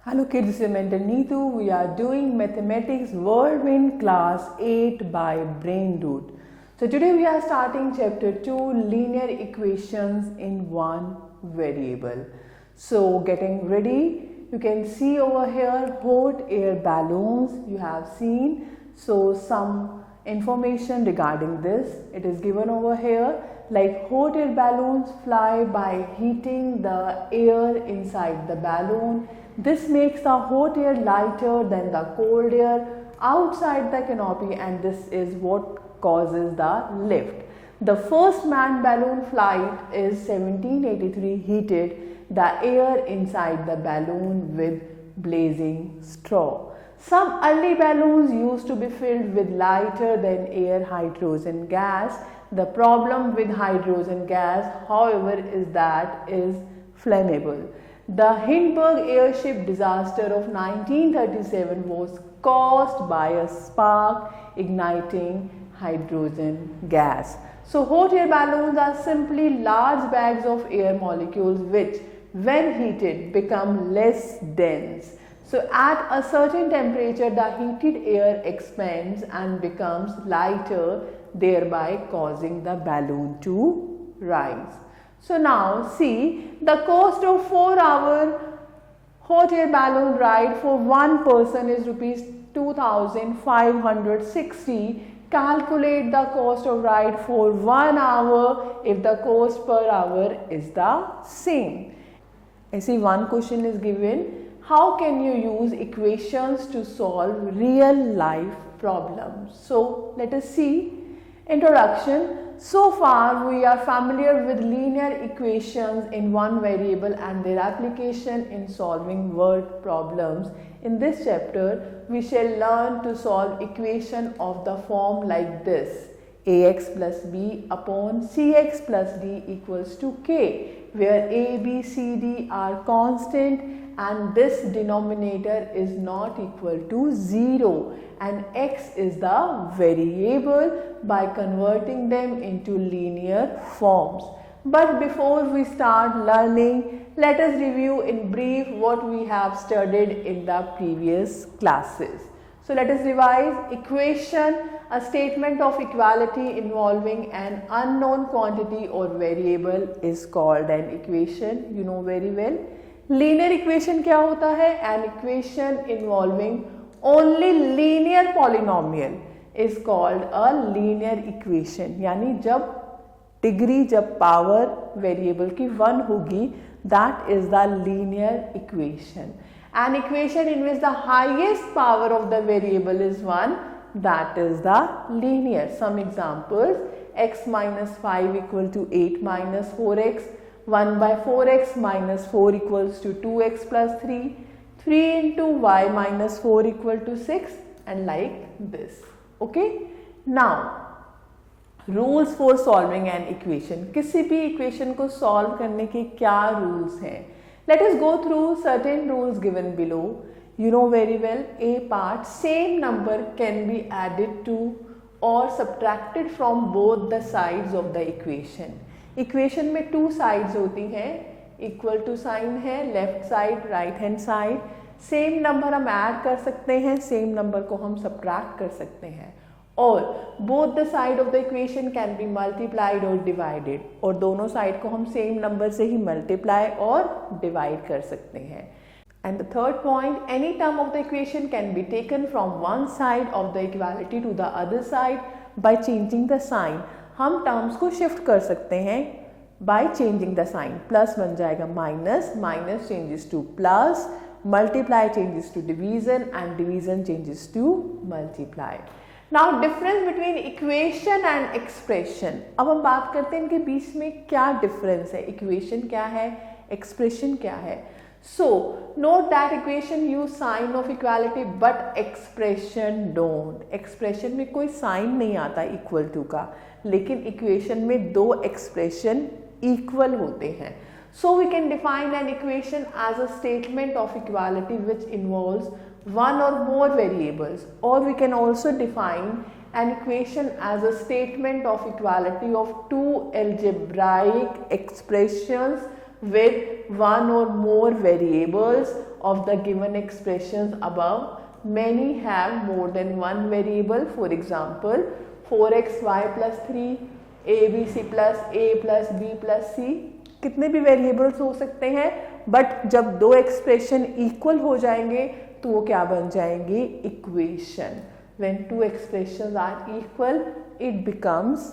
Hello kids, this is Mentor Neetu. We are doing Mathematics Whirlwind Class 8 by Brain Root. So today we are starting Chapter 2, Linear Equations in One Variable. So getting ready, you can see over here hot air balloons you have seen. So some information regarding this, it is given over here, like hot air balloons fly by heating the air inside the balloon. This makes the hot air lighter than the cold air outside the canopy, and this is what causes the lift. The first manned balloon flight is 1783 heated the air inside the balloon with blazing straw. Some early balloons used to be filled with lighter than air hydrogen gas. The problem with hydrogen gas, however, is that it is flammable. The Hindenburg airship disaster of 1937 was caused by a spark igniting hydrogen gas. So hot air balloons are simply large bags of air molecules which, when heated, become less dense. So at a certain temperature, the heated air expands and becomes lighter, thereby causing the balloon to rise. So now see, the cost of 4-hour hot air balloon ride for one person is rupees 2560. Calculate the cost of ride for 1 hour if the cost per hour is the same. I see one question is given. How can you use equations to solve real life problems? So let us see. Introduction. So far we are familiar with linear equations in one variable and their application in solving word problems. In this chapter we shall learn to solve equation of the form like this: ax plus b upon cx plus d equals to k, where a, b, c, d are constant and this denominator is not equal to 0 and x is the variable by converting them into linear forms. But before we start learning, let us review in brief what we have studied in the previous classes. So let us revise. Equation, a statement of equality involving an unknown quantity or variable is called an equation. You know very well. Linear equation क्या होता है? An equation involving only linear polynomial is called a linear equation. यानी जब degree, जब power variable की 1 होगी, that is the linear equation. An equation in which the highest power of the variable is 1, that is the linear. Some examples: x minus 5 equal to 8 minus 4x, 1 by 4x minus 4 equals to 2x plus 3, 3 into y minus 4 equal to 6, and like this. Okay. Now, rules for solving an equation. किसी भी equation को solve करने के क्या rules हैं? Let us go through certain rules given below. You know very well. A part, same number can be added to or subtracted from both the sides of the equation. Equation में 2 sides होती हैं, equal to sign है, left side, right hand side. Same number हम add कर सकते हैं, same number को हम सब्ट्रैक्ट कर सकते हैं, और both the side of the equation can B multiplied और डिवाइडेड, और दोनों साइड को हम सेम नंबर से ही मल्टीप्लाई और डिवाइड कर सकते हैं. And the third point, any term of the equation can be taken from one side of the equality to the other side by changing the sign. हम terms को shift कर सकते हैं by changing the sign. Plus बन जाएगा minus, minus changes to plus, multiply changes to division and division changes to multiply. Now difference between equation and expression. अब हम बात करते हैं इनके बीच में क्या डिफरेंस है. इक्वेशन क्या है, एक्सप्रेशन क्या है. So note that equation use sign of equality but expression don't. Expression में कोई sign नहीं आता equal to का, लेकिन equation में 2 expression equal होते हैं. So we can define an equation as a statement of equality which involves one or more variables, or we can also define an equation as a statement of equality of 2 algebraic expressions with one or more variables, of the given expressions above, many have more than one variable. For example, 4xy plus 3, abc plus a plus b plus c, कितने भी variables हो सकते हैं, but जब दो expression equal हो जाएंगे तो वो क्या बन जाएंगे, equation. When two expressions are equal, it becomes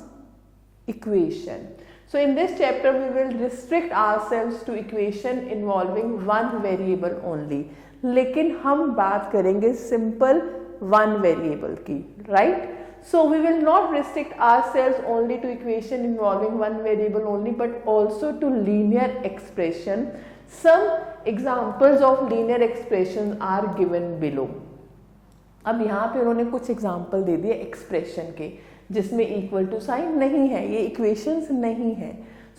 equation. So in this chapter we will restrict ourselves to equation involving one variable only. लेकिन हम बात करेंगे simple one variable की, right? So we will not restrict ourselves only to equation involving one variable only, but also to linear expression. Some examples of linear expressions are given below. अब यहाँ पे उन्होंने कुछ एग्जाम्पल दे दिए expression के जिसमें equal to sign नहीं है, ये इक्वेशंस नहीं है.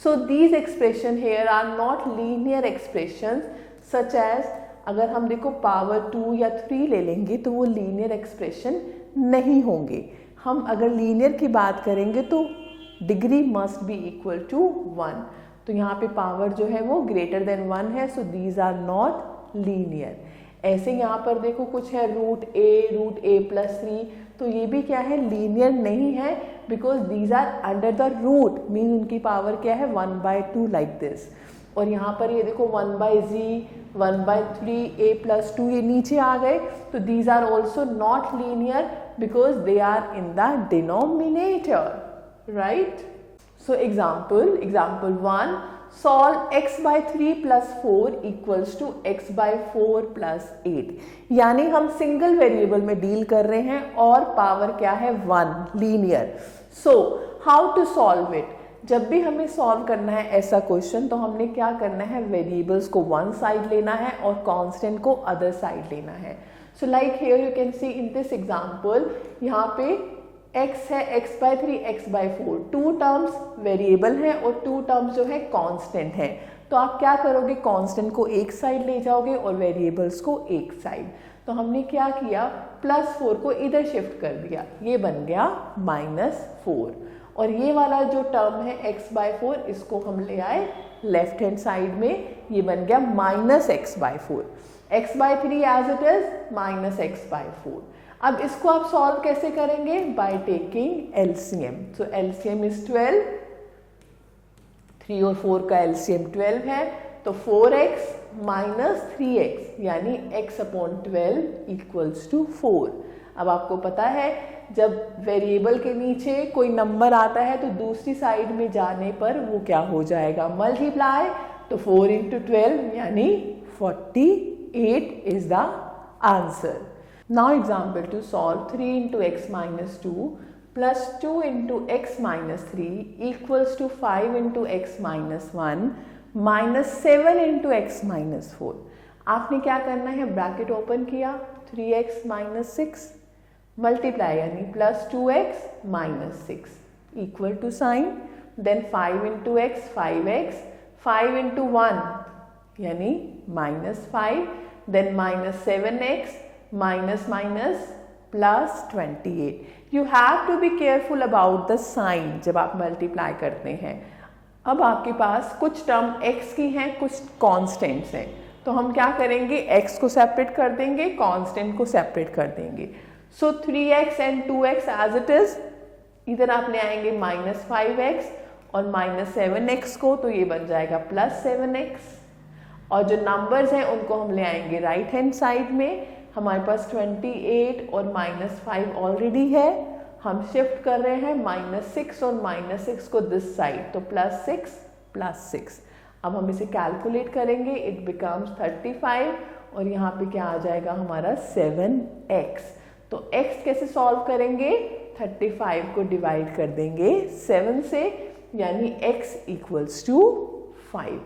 So these expression here are not linear expressions such as, अगर हम देखो पावर 2 या 3 ले लेंगे तो वो लीनियर एक्सप्रेशन नहीं होंगे. हम अगर लीनियर की बात करेंगे तो degree must be equal to 1. तो यहाँ पे पावर जो है वो ग्रेटर देन 1 है, so these are not linear. ऐसे यहाँ पर देखो कुछ है रूट ए प्लस 3, तो ये भी क्या है, लीनियर नहीं है, because these are under the root, mean उनकी पावर क्या है 1/2 लाइक दिस. और यहाँ पर ये देखो 1/z 1/3 a plus 2 ये नीचे आ गए, तो these are also not linear because they are in the denominator, right. So example 1, solve x by 3 plus 4 equals to x by 4 plus 8. यानी हम सिंगल वेरिएबल में डील कर रहे हैं और पावर क्या है 1, linear. So how to solve it. जब भी हमें सॉल्व करना है ऐसा क्वेश्चन तो हमने क्या करना है, वेरिएबल्स को वन साइड लेना है और कांस्टेंट को अदर साइड लेना है. So like here you can see in this example, यहाँ पे x है x by 3 x by 4, 2 terms variable हैं और 2 टर्म्स जो है कांस्टेंट हैं. तो आप क्या करोगे, कांस्टेंट को एक साइड ले जाओगे और वेरिएबल्स को एक साइड. तो हमने क्या किया, +4 को इधर शिफ्ट कर दिया, ये बन गया -4. और ये वाला जो टर्म है x by 4 इसको हम ले आए लेफ्ट हैंड साइड में, ये बन गया -x by 4. x by 3 as it is -x by 4. अब इसको आप सॉल्व कैसे करेंगे, by taking LCM. So LCM is 12, 3 और 4 का एलसीएम 12 है, तो 4x माइनस 3x यानी x/12 इक्वल्स टू 4. अब आपको पता है जब वेरिएबल के नीचे कोई नंबर आता है तो दूसरी साइड में जाने पर वो क्या हो जाएगा, मल्टीप्लाई. तो 4 × 12 यानी 48 is the answer. Now example to solve 3 × x minus 2 plus 2 × x minus 3 equals to 5 × x minus 1 minus 7 × x minus 4. आपने क्या करना है, ब्रैकेट ओपन किया, 3x minus 6 मल्टीप्लाई यानी plus 2x minus 6 equal to sign, then 5 × x 5x, 5 × 1 यानी -5, then -7x minus plus 28. You have to be careful about the sign जब आप multiply करते हैं. अब आपके पास कुछ टर्म x की हैं, कुछ कॉन्स्टेंट्स हैं, तो हम क्या करेंगे, x को सेपरेट कर देंगे, कांस्टेंट को सेपरेट कर देंगे. So 3x and 2x as it is, इधर आप ले आएंगे -5x और -7x को, तो ये बन जाएगा +7x. और जो नंबर्स हैं उनको हम ले आएंगे राइट हैंड साइड में. हमारे पास 28 और -5 ऑलरेडी है, हम शिफ्ट कर रहे हैं -6 और -6 को दिस साइड, तो +6 +6. अब हम इसे कैलकुलेट करेंगे, इट बिकम्स 35 और यहाँ पे क्या आ जाएगा हमारा 7x. तो x कैसे सॉल्व करेंगे, 35 को डिवाइड कर देंगे 7 से, यानी x इक्वल्स टू 5.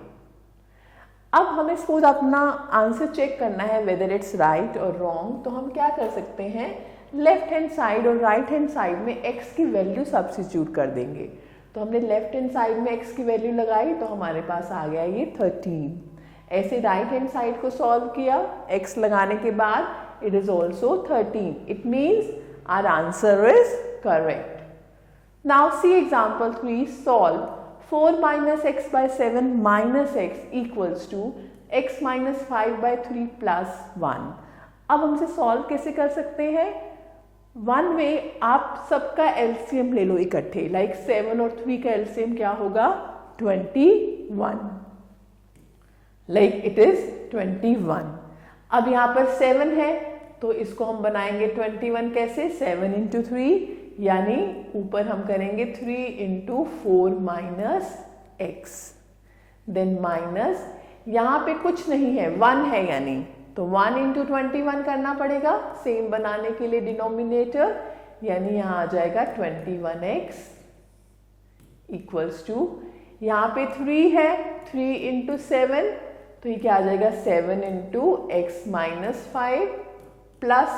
अब हमें सपोज अपना आंसर चेक करना है वेदर इट्स राइट और रॉन्ग, तो हम क्या कर सकते हैं, लेफ्ट हैंड साइड और राइट हैंड साइड में x की वैल्यू सब्स्टिट्यूट कर देंगे. तो हमने लेफ्ट हैंड साइड में x की वैल्यू लगाई तो हमारे पास आ गया ये 13. ऐसे राइट हैंड साइड को सॉल्व किया, x लगाने के बाद it is also 13. It means our answer is correct. Now see example 3, solve 4 minus x by 7 minus x equals to x minus 5/3 plus 1। अब हमसे सॉल्व कैसे कर सकते हैं? वन वे, आप सबका एलसीएम ले लो इकट्ठे, लाइक 7 और 3 का एलसीएम क्या होगा? 21, लाइक इट इज 21। अब यहाँ पर 7 है तो इसको हम बनाएंगे 21 कैसे? 7 इंटू 3, यानी ऊपर हम करेंगे 3 into 4 minus x, then minus, यहाँ पे कुछ नहीं है, 1 है, यानी तो 1 इंटू 21 करना पड़ेगा सेम बनाने के लिए डिनोमिनेटर, यानी यहाँ आ जाएगा 21x इक्वल्स टू, यहाँ पे 3 है, 3 इंटू 7, तो ये क्या आ जाएगा? 7 इंटू एक्स माइनस 5 प्लस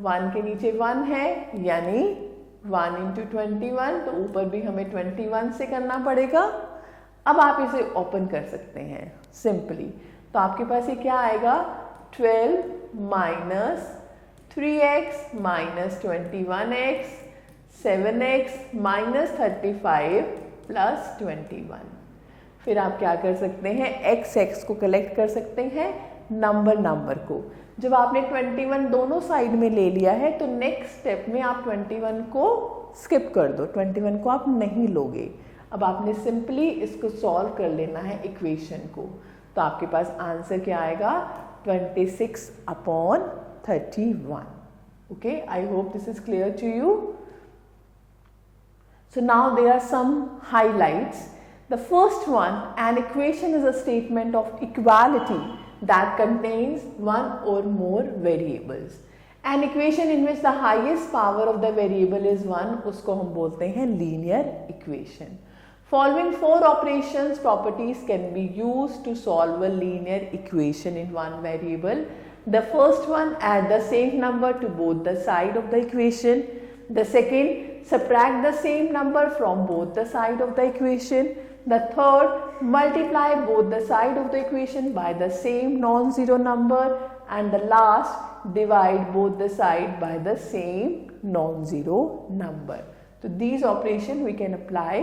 1 के नीचे 1 है, यानी 1 इंटू 21, तो ऊपर भी हमें 21 से करना पड़ेगा। अब आप इसे ओपन कर सकते हैं सिंपली, तो आपके पास ये क्या आएगा? 12 minus 3x minus 21x, 7x minus 35 plus 21। फिर आप क्या कर सकते हैं? x को कलेक्ट कर सकते हैं नंबर को। जब आपने 21 दोनों साइड में ले लिया है तो नेक्स्ट स्टेप में आप 21 को स्किप कर दो, 21 को आप नहीं लोगे। अब आपने सिंपली इसको सॉल्व कर लेना है इक्वेशन को, तो आपके पास आंसर क्या आएगा? 26/31। Okay, I hope this is clear to you. So now there are some highlights. The first one, an equation is a statement of equality that contains one or more variables. An equation in which the highest power of the variable is 1, उसको हम बोलते हैं linear equation. Following 4 operations properties can be used to solve a linear equation in one variable. The first one, add the same number to both the side of the equation. The second, subtract the same number from both the side of the equation. The third, multiply both the side of the equation by the same non-zero number. And the last, divide both the side by the same non-zero number. So these operations we can apply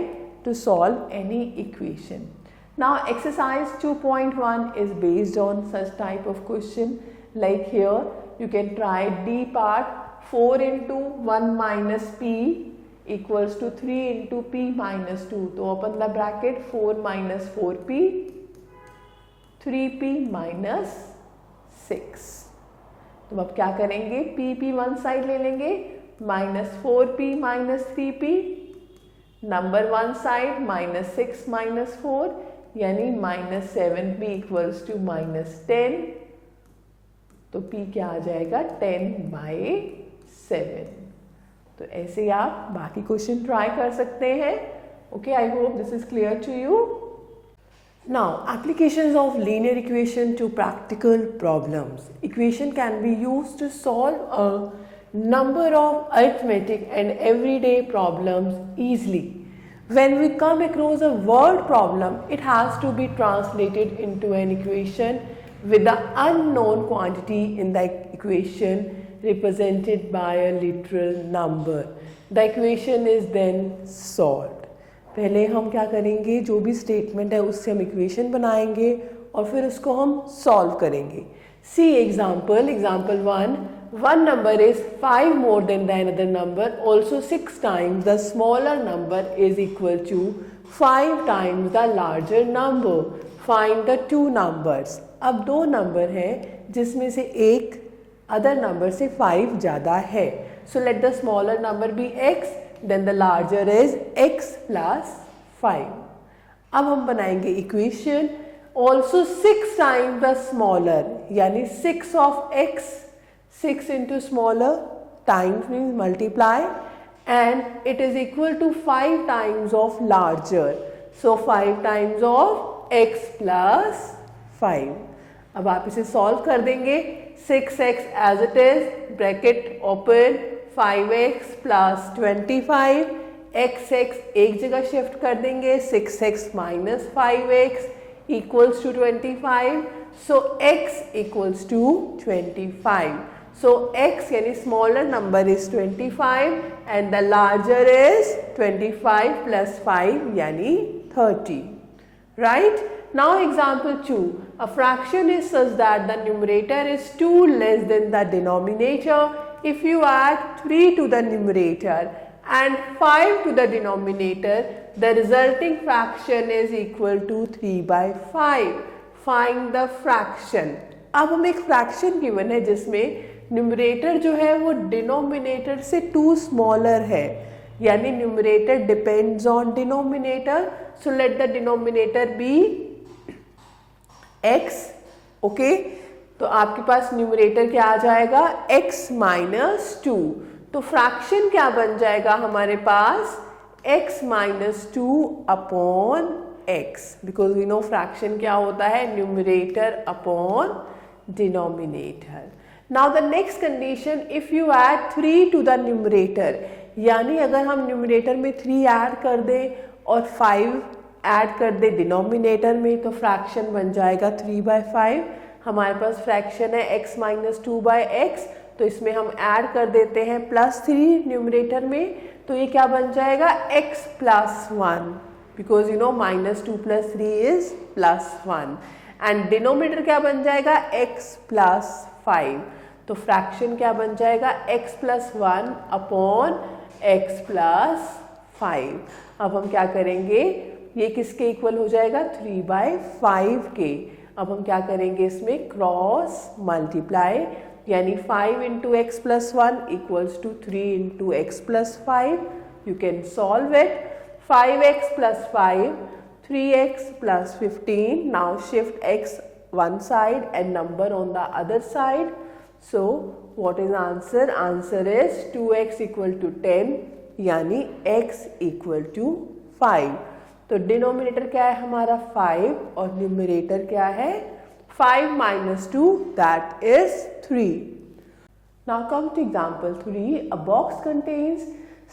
to solve any equation. Now exercise 2.1 is based on such type of question. Like here, you can try D part. 4 into 1 minus p equals to 3 into p minus 2. तो open the bracket, 4 minus 4p, 3p minus 6. तो अब क्या करेंगे? p one side ले लेंगे, minus 4p minus 3p, number one side minus 6 minus 4, यानी minus 7p equals to minus 10. तो p क्या आ जाएगा? 10/7. तो ऐसे आप बाकी क्वेश्चन ट्राई कर सकते हैं. Okay, I hope this is clear to you. Now applications of linear equation to practical problems. Equation can be used to solve a number of arithmetic and everyday problems easily. When we come across a word problem, it has to be translated into an equation with the unknown quantity in the equation represented by a literal number. The equation is then solved. पहले हम क्या करेंगे, जो भी statement है उससे हम equation बनाएंगे और फिर उसको हम सॉल्व करेंगे. सी example 1. One number is 5 more than the another number, also 6 times the smaller number is equal to 5 times the larger number. Find the two numbers. अब दो नंबर हैं जिसमें से एक अदर नंबर से 5 ज़्यादा है. So let the smaller number be x, then the larger is x plus 5. अब हम बनाएंगे equation also 6 times the smaller, यानी 6 of x, 6 into smaller, times means multiply, and it is equal to 5 times of larger. So 5 times of x plus 5. अब आप इसे solve कर देंगे. 6x as it is, bracket open, 5x plus 25, x एक जगह shift कर देंगे, 6x minus 5x equals to 25. So x equals to 25. So x यानी smaller number is 25 and the larger is 25 plus 5 यानी 30. Right? Now example 2. A fraction is such that the numerator is 2 less than the denominator. If you add 3 to the numerator and 5 to the denominator, the resulting fraction is equal to 3/5. Find the fraction. अब हम एक fraction given है जिसमें numerator जो है वो denominator से 2 smaller है, यानी numerator depends on denominator. So let the denominator be x. Okay, तो आपके पास न्यूमरेटर क्या आ जाएगा x - 2. तो फ्रैक्शन क्या बन जाएगा हमारे पास x - 2 upon x, because we know fraction क्या होता है numerator upon denominator. Now the next condition, if you add 3 to the numerator, यानी अगर हम न्यूमरेटर में 3 ऐड कर दें और 5 ऐड कर दे डिनोमिनेटर में, तो फ्रैक्शन बन जाएगा 3/5. हमारे पास फ्रैक्शन है x - 2/x, तो इसमें हम ऐड कर देते हैं +3 न्यूमरेटर में, तो ये क्या बन जाएगा x + 1, because you know -2 + 3 is +1. And denominator क्या बन जाएगा x + 5. तो फ्रैक्शन क्या बन जाएगा x + 1 अपॉन x + 5. अब हम क्या करेंगे, ये किसके इक्वल हो जाएगा 3/5 के. अब हम क्या करेंगे इसमें क्रॉस मल्टीप्लाई, यानी 5 × x + 1 = 3 × x + 5. You can solve it. 5x + 5, 3x + 15. Now shift x one side and number on the other side. So what is answer? Answer is 2x = 10, यानी x = 5. तो डिनोमिनेटर क्या है हमारा 5 और न्यूमरेटर क्या है 5 - 2, that is 3. Now come to example 3. A box contains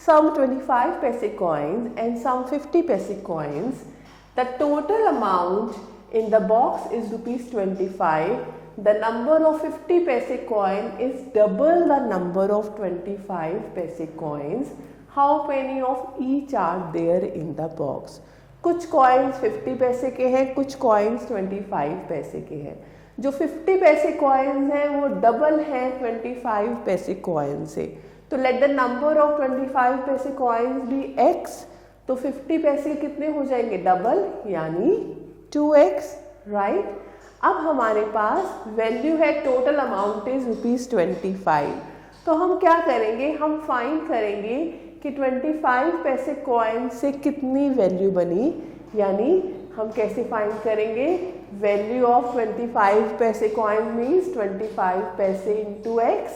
some 25 paise coins and some 50 paise coins. The total amount in the box is ₹25. The number of 50 paise coin is double the number of 25 paise coins. How many of each are there in the box? कुछ coins 50 पैसे के हैं, कुछ coins 25 पैसे के हैं. जो 50 पैसे कॉइन्स हैं वो डबल हैं 25 पैसे कॉइन से. तो लेट द नंबर ऑफ 25 पैसे कॉइन्स बी x. तो 50 पैसे कितने हो जाएंगे डबल, यानी 2x, राइट. अब हमारे पास वैल्यू है टोटल अमाउंट इज ₹25. तो हम क्या करेंगे, हम फाइंड करेंगे कि 25 पैसे कॉइन से कितनी वैल्यू बनी, यानी हम कैसे फाइंड करेंगे वैल्यू ऑफ 25 पैसे कॉइन मीन्स 25 पैसे इंटू x.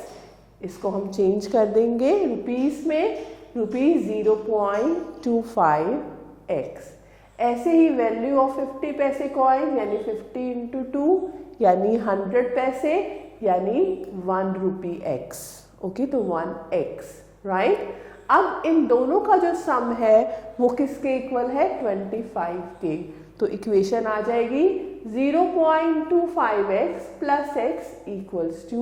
इसको हम चेंज कर देंगे रुपीस में, ₹0.25x. ऐसे ही वैल्यू ऑफ 50 पैसे कॉइन यानी 50 × 2 यानी 100 पैसे यानी ₹1x. ओके, तो 1x, राइट. अब इन दोनों का जो सम है वो किसके इक्वल है 25 के. तो इक्वेशन आ जाएगी 0.25x + x =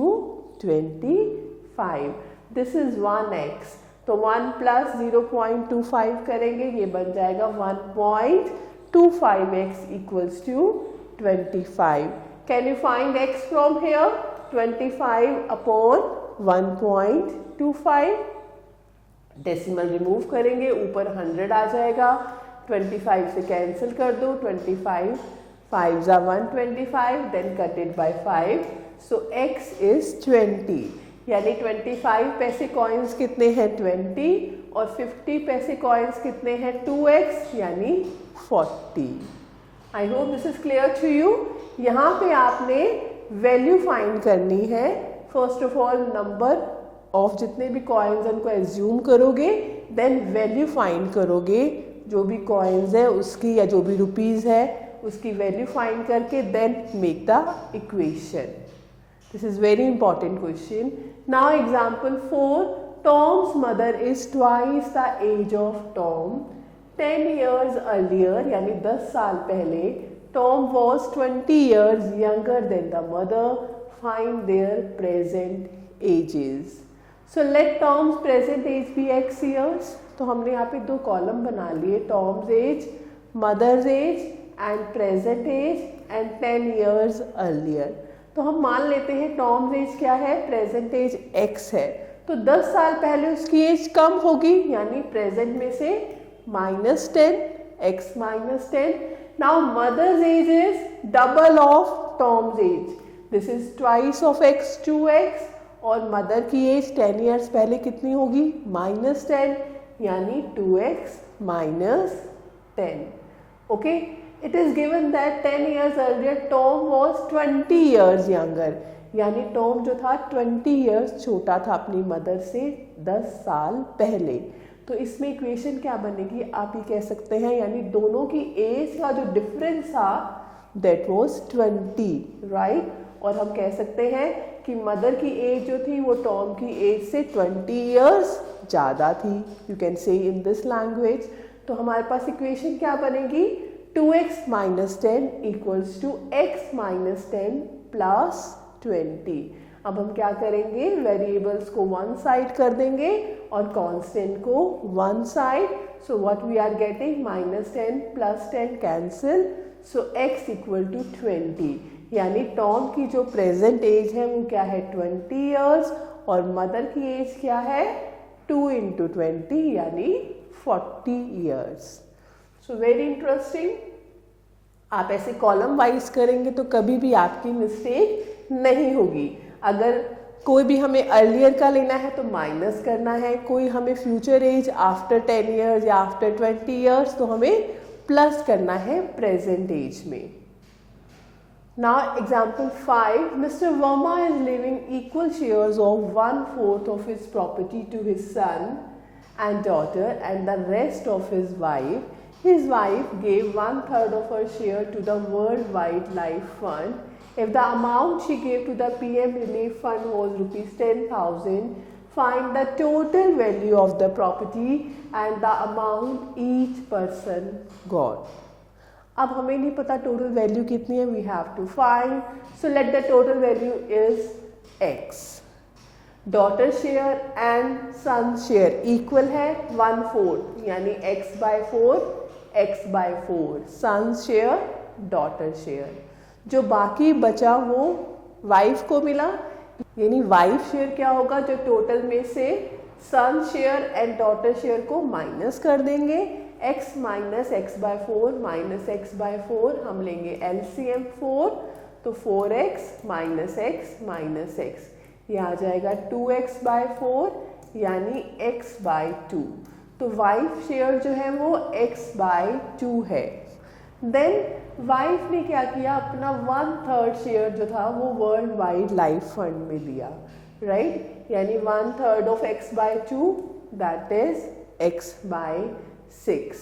25. This is 1x. तो 1 + 0.25 करेंगे, ये बन जाएगा 1.25x = 25. Can you find x from here? 25 upon 1.25. Decimal remove करेंगे, ऊपर 100 आ जाएगा. 25 से कैंसिल कर दो, 25 5 × 125, देन कट इट बाय 5. सो x is 20, यानी 25 पैसे कॉइन्स कितने हैं 20 और 50 पैसे कॉइन्स कितने हैं 2x यानी 40. I hope this is clear to you. यहाँ पे आपने वैल्यू फाइंड करनी है. First of all number of जितने भी कॉइन्स उनको एज्यूम करोगे, देन वैल्यू फाइंड करोगे जो भी कॉइन्स है उसकी या जो भी रुपीज़ है उसकी वैल्यू फाइंड करके then make the equation. This is very important question. Now example 4. Tom's mother is twice the age of Tom. 10 years earlier यानी 10 साल पहले Tom was 20 years younger than the mother. Find their present ages. So let Tom's present age be x years. तो हमने यहाँ पे 2 column बना लिए, Tom's age, mother's age and present age and 10 years earlier. तो हम मान लेते हैं टॉम्स एज क्या है, प्रेजेंट एज x है, तो 10 साल पहले उसकी एज कम होगी, यानी प्रेजेंट में से -10, x -10. Now mother's age is double of Tom's age. This is twice of x, 2x. और मदर की एज 10 years पहले कितनी होगी, -10, यानी 2x -10. Okay, it is given that 10 years earlier Tom was 20 years younger. यानी Tom जो था 20 years छोटा था अपनी मदर से 10 साल पहले. तो इसमें इक्वेशन क्या बनेगी, आप ये कह सकते हैं, यानी दोनों की एज का जो डिफरेंस था दैट वाज 20, राइट. और हम कह सकते हैं कि मदर की एज जो थी वो टॉम की एज से 20 years ज़्यादा थी. You can say in this language. तो हमारे पास इक्वेशन क्या बनेगी, 2x -10 equals to x -10 plus 20. अब हम क्या करेंगे, वेरिएबल्स को वन साइड कर देंगे और कांस्टेंट को one side. So what we are getting, -10 + 10 cancel, so x equal to 20. यानी टॉम की जो प्रेजेंट एज है वो क्या है, 20 years, और मदर की एज क्या है, 2 × 20 यानी 40 years. So very interesting. आप ऐसे कॉलम वाइज करेंगे तो कभी भी आपकी मिस्टेक नहीं होगी. अगर कोई भी हमें अर्लियर का लेना है तो माइनस करना है, कोई हमें फ्यूचर एज आफ्टर 10 years या आफ्टर 20 years तो हमें प्लस करना है प्रेजेंट एज में. Now example 5, mister Verma is leaving equal shares of 1/4 of his property to his son and daughter and the rest of his wife. His wife gave 1/3 of her share to the World Wildlife Fund. If the amount she gave to the PM Relief Fund was ₹10,000, find the total value of the property and the amount each person got. अब हमें नहीं पता total value कितनी है, we have to find. So let the total value is x. Daughter share and son share equal है 1/4, यानी x/4 x/4, सन share daughter share. जो बाकी बचा वो वाइफ को मिला, यानी वाइफ शेयर क्या होगा, जो टोटल में से सन शेयर एंड डॉटर शेयर को माइनस कर देंगे. x - x/4 - x/4 हम लेंगे LCM 4, तो 4x - x - x, ये आ जाएगा 2x/4 यानी x/2. तो वाइफ शेयर जो है वो x/2 है. देन वाइफ ने क्या किया, अपना 1/3 शेयर जो था वो वर्ल्ड वाइड लाइफ फंड में दिया, राइट. यानी 1/3 of x/2 that is x/6,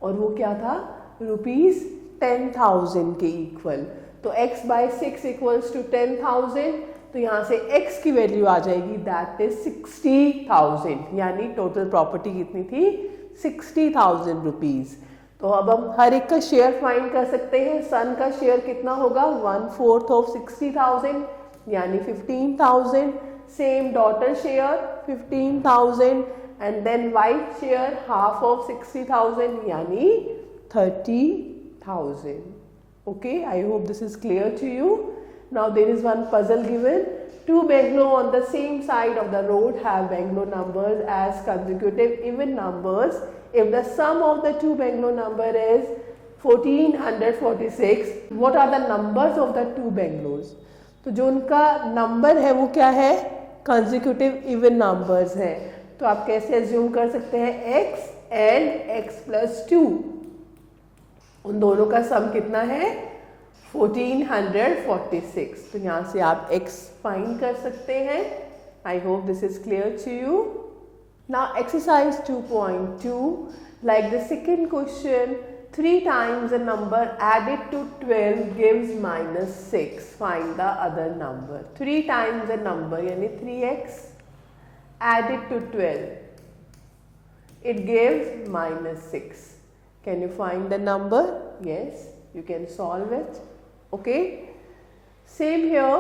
और वो क्या था, ₹10,000 के इक्वल. तो x/6 इक्वल्स टू 10,000. तो यहाँ से x की वैल्यू आ जाएगी दैट इज 60,000, यानी टोटल प्रॉपर्टी कितनी थी, 60,000 रुपीज. तो अब हम हर एक का शेयर फाइंड कर सकते हैं. सन का शेयर कितना होगा, 1/4 ऑफ 60,000 यानी 15,000. Same daughter share 15,000 and then wife share half of 60,000 यानी 30,000. Okay, I hope this is clear to you. Now there is one puzzle given. Two bungalows on the same side of the road have bungalow numbers as consecutive even numbers. If the sum of the two bungalow number is 1446, what are the numbers of the two bungalows? तो जो उनका number है वो क्या है, consecutive even numbers है. तो आप कैसे assume कर सकते हैं, x and x+2, उन दोनों का सम कितना है, 1446. तो यहाँ से आप x फाइंड कर सकते हैं. I hope this is clear to you. Now exercise 2.2, like the second question, 3 times a number added to 12 gives -6. Find the other number. 3 times a number यानी 3x added to 12, it gives -6. Can you find the number? Yes, you can solve it. Okay, same here.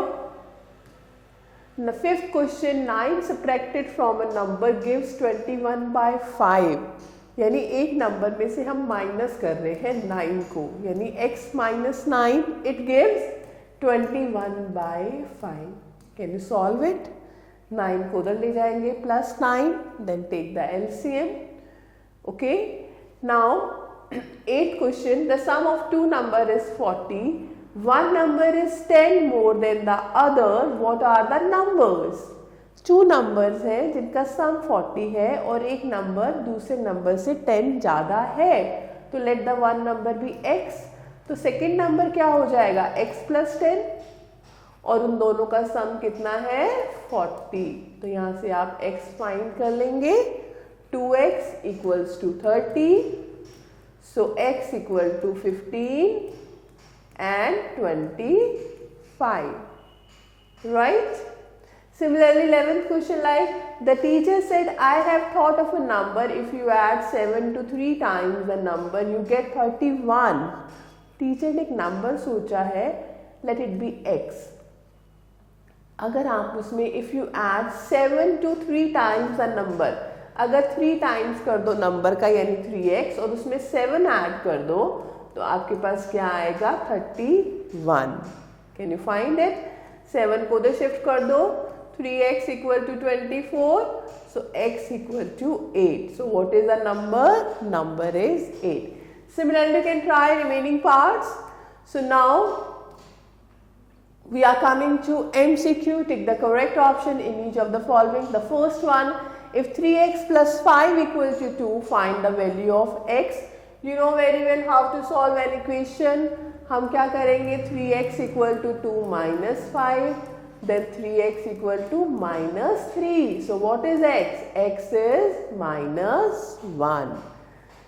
In the fifth question, 9 subtracted from a number gives 21/5. यानी एक number में से हम minus कर रहे हैं 9 को, यानी x माइनस 9 it gives 21/5. Can you solve it? 9 को उधर ले जाएंगे plus 9, then take the LCM. ओके, नाउ 8th question, the sum of two number is 40. One number is 10 more than the other. What are the numbers? 2 numbers हैं जिनका sum 40 है और एक नंबर दूसरे नंबर से 10 ज़्यादा है. तो let the one number be x. तो सेकेंड नंबर क्या हो जाएगा? x plus 10 और उन दोनों का सम कितना है? 40. तो यहाँ से आप x फाइंड कर लेंगे. 2x equals to 30. So x equal to 15 and 25. Right? Similarly, 11th question, like the teacher said, I have thought of a number. If you add 7 to 3 times the number, you get 31. Teacher ने एक number सोचा है, let it be x. अगर आप उसमें if you add 7 to 3 times the number, अगर 3 times कर दो नंबर का यानी 3x और उसमें 7 ऐड कर दो तो आपके पास क्या आएगा? 31. Can you find it? 7 को उधर शिफ्ट कर दो. 3x equal to 24. So x equal to 8. So what is the number? Number is 8. Similarly, you can try remaining parts. So now we are coming to MCQ. Take the correct option in each of the following. The first one, if 3x plus 5 equals to 2, find the value of x. You know very well how to solve an equation. हम क्या करेंगे? 3x equal to 2 minus 5. Then 3x equal to minus 3. So what is x? X is minus 1.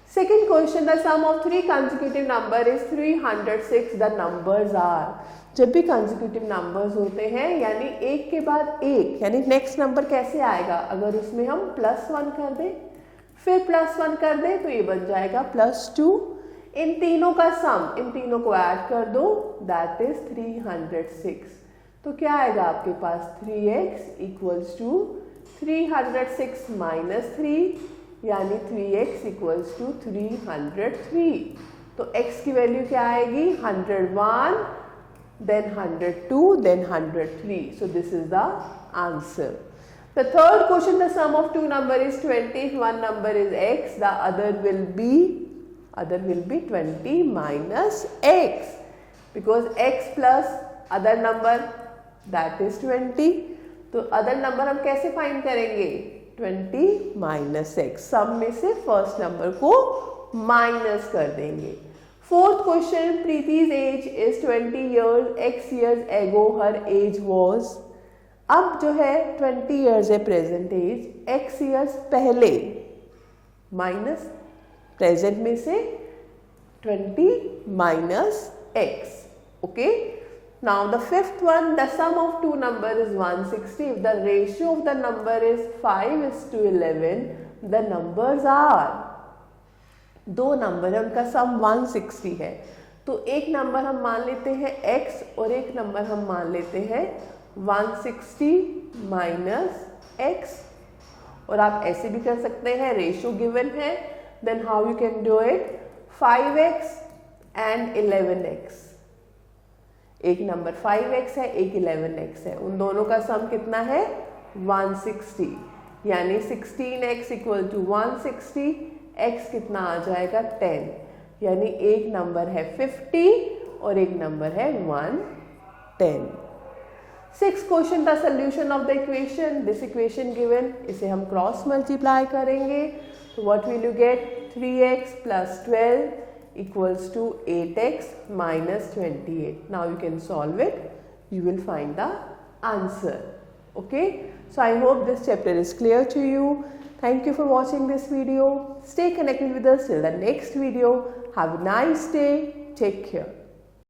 Second question, the sum of 3 consecutive number is 306. The numbers are. जब भी consecutive numbers होते हैं यानी एक के बाद एक, यानी next number कैसे आएगा? अगर उसमें हम +1 कर दें, फिर +1 कर दें तो ये बन जाएगा +2. इन तीनों का सम, इन तीनों को ऐड कर दो, that is 306. तो क्या आएगा आपके पास? 3x equals to 306 minus 3 यानी 3x equals to 303. तो x की वैल्यू क्या आएगी? 101, then 102, then 103. So this is the answer. The third question, the sum of two number is 20. If one number is x, the other will be 20 minus x, because x plus other number that is 20. तो other number हम कैसे find करेंगे? 20 minus x. सम में से first number को minus कर देंगे. Fourth question, Preeti's age is 20 years. x years ago her age was. अब जो है 20 years है प्रेजेंट एज, x years पहले माइनस प्रेजेंट में से 20 minus x. Okay. Now the fifth one, the sum of two number is 160. If the ratio of the number is 5:11, the numbers are. दो number है, उनका सम 160 है. तो एक नंबर हम मान लेते हैं x और एक नंबर हम मान लेते हैं 160 माइनस x. और आप ऐसे भी कर सकते हैं, रेशियो गिवन है, then how you can do it? 5x and 11x. एक नंबर 5x है, एक 11x है, उन दोनों का सम कितना है? 160. यानी 16x इक्वल टू 160. x कितना आ जाएगा? 10. यानी एक नंबर है 50 और एक नंबर है 110. Sixth question, the solution of the equation. This equation given, इसे हम क्रॉस मल्टीप्लाई करेंगे तो what will you get? 3x plus 12 equals to 8x minus 28. Now you can solve it. You will find the answer. Okay. So I hope this chapter is clear to you. Thank you for watching this video. Stay connected with us till the next video. Have a nice day. Take care.